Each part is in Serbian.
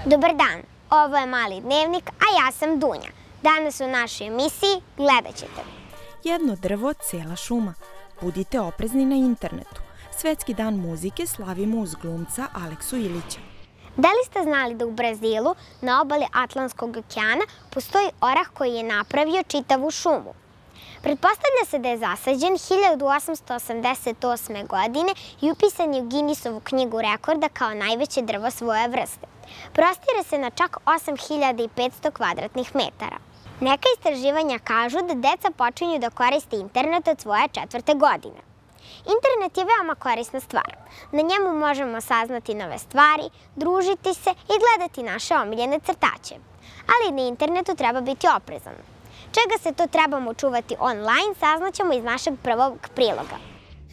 Dobar dan, ovo je Mali dnevnik, a ja sam Dunja. Danas u našoj emisiji gledat ćete. Jedno drvo, cela šuma. Budite oprezni na internetu. Svetski dan muzike slavimo uz glumca Aleksu Ilića. Da li ste znali da u Brazilu, na obali Atlantskog okeana, postoji orah koji je napravio čitavu šumu? Pretpostavlja se da je zasađen 1888. godine i upisan je u Guinnessovu knjigu rekorda kao najveće drvo svoje vrste. Prostire se na čak 8500 kvadratnih metara. Neka istraživanja kažu da deca počinju da koriste internet od svoje 4. godine. Internet je veoma korisna stvar. Na njemu možemo saznati nove stvari, družiti se i gledati naše omiljene crtaće. Ali na internetu treba biti oprezan. Čega se to trebamo čuvati online, saznaćemo iz našeg prvog priloga.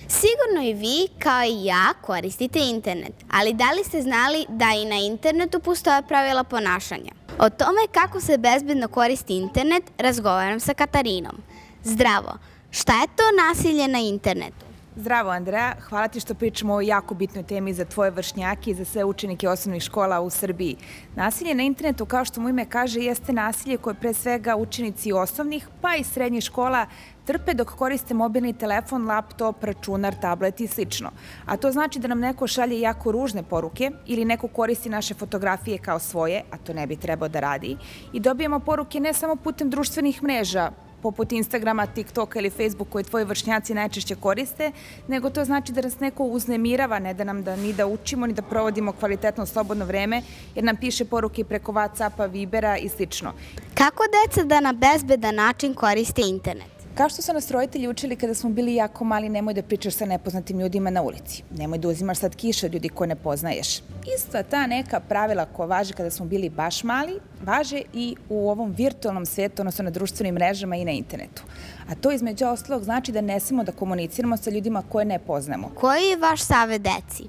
Sigurno i vi, kao i ja, koristite internet, ali da li ste znali da i na internetu postoje pravila ponašanja? O tome kako se bezbedno koristi internet razgovaram sa Katarinom. Zdravo, šta je to nasilje na internetu? Zdravo, Andreja. Hvala ti što pričamo o jako bitnoj temi za tvoje vršnjake i za sve učenike osnovnih škola u Srbiji. Nasilje na internetu, kao što mu ime kaže, jeste nasilje koje pre svega učenici osnovnih pa i srednjih škola trpe dok koriste mobilni telefon, laptop, računar, tablet i slično. A to znači da nam neko šalje jako ružne poruke ili neko koristi naše fotografije kao svoje, a to ne bi trebao da radi, i dobijemo poruke ne samo putem društvenih mreža, poput Instagrama, TikToka ili Facebooka koje tvoji vršnjaci najčešće koriste, nego to znači da nas neko uznemirava, ne da nam ni da učimo, ni da provodimo kvalitetno slobodno vreme, jer nam piše poruke preko WhatsAppa, Vibera i slično. Kako deca da na bezbedan način koriste internet? Kao što su nas roditelji učili kada smo bili jako mali, nemoj da pričaš sa nepoznatim ljudima na ulici. Nemoj da uzimaš slatkiše od ljudi koje ne poznaješ. Isto ta neka pravila koja važe kada smo bili baš mali, važe i u ovom virtualnom svetu, odnosno na društvenim mrežama i na internetu. A to između ostalog znači da ne smemo da komuniciramo sa ljudima koje ne poznamo. Koji je vaš savjet deci?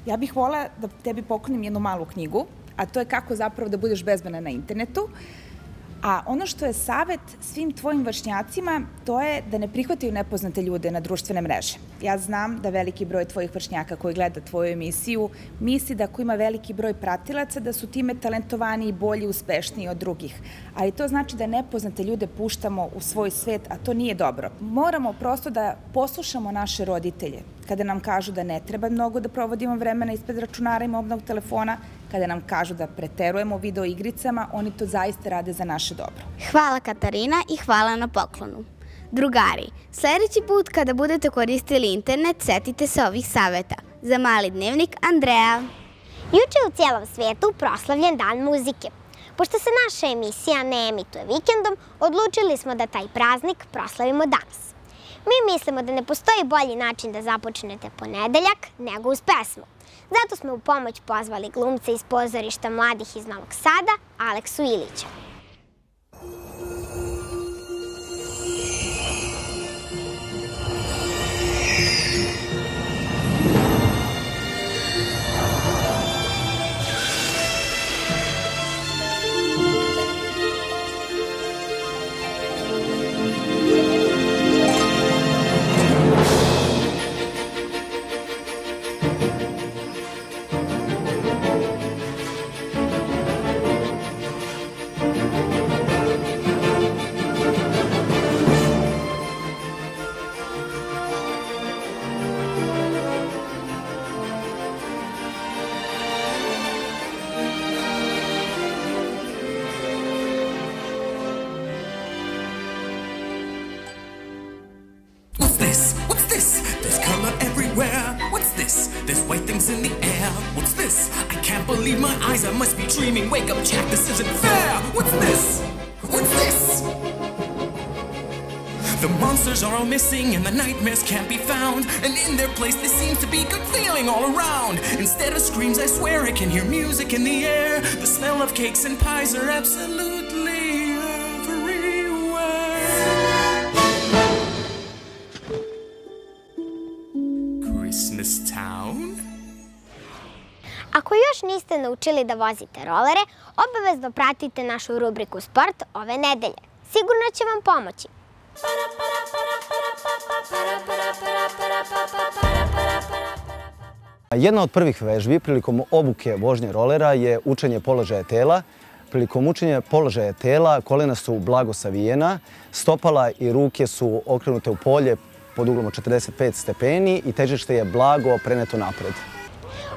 Ja bih voljela da tebi poklonim jednu malu knjigu, a to je kako zapravo da budeš bezbedna na internetu. A ono što je savjet svim tvojim vršnjacima, to je da ne prihvataju nepoznate ljude na društvene mreže. Ja znam da veliki broj tvojih vršnjaka koji gleda tvoju emisiju misli da ako ima veliki broj pratilaca, da su time talentovani, bolji, uspešniji od drugih. Ali to znači da nepoznate ljude puštamo u svoj svet, a to nije dobro. Moramo prosto da poslušamo naše roditelje kada nam kažu da ne treba mnogo da provodimo vremena ispred računara i mobilnog telefona, kada nam kažu da preterujemo video igricama, oni to zaista rade za naše dobro. Hvala Katarina i hvala na poklonu. Drugari, sljedeći put kada budete koristili internet, setite se ovih savjeta. Za Mali dnevnik, Andreja. Juče je u cijelom svijetu proslavljen Dan muzike. Pošto se naša emisija ne emituje vikendom, odlučili smo da taj praznik proslavimo danas. Mi mislimo da ne postoji bolji način da započnete ponedeljak nego uz pesmu. Zato smo u pomoć pozvali glumca iz pozorišta mladih iz Novog Sada, Aleksu Ilića. What's this? There's color everywhere. What's this? There's white things in the air. What's this? I can't believe my eyes. I must be dreaming. Wake up, Jack. This isn't fair. What's this? What's this? The monsters are all missing and the nightmares can't be found. And in their place there seems to be good feeling all around. Instead of screams I swear I can hear music in the air. The smell of cakes and pies are absolutely everywhere. Christmas Town? Ako još niste naučili da vozite rolere, obavezno pratite našu rubriku Sport ove nedelje. Sigurno će vam pomoći. Jedna od prvih vežbi prilikom obuke vožnje rolera je učenje položaja tela. Prilikom učenja položaja tela kolena su blago savijena, stopala i ruke su okrenute u polje pod uglom od 45 stepeni i težište je blago preneto napred.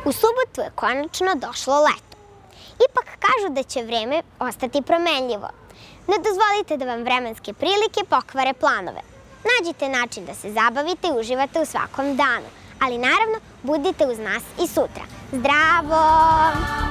U subotu je konačno došlo leto. Ipak kažu da će vreme ostati promenljivo. Ne dozvolite da vam vremenske prilike pokvare planove. Nađite način da se zabavite i uživate u svakom danu. Ali naravno, budite uz nas i sutra. Zdravo!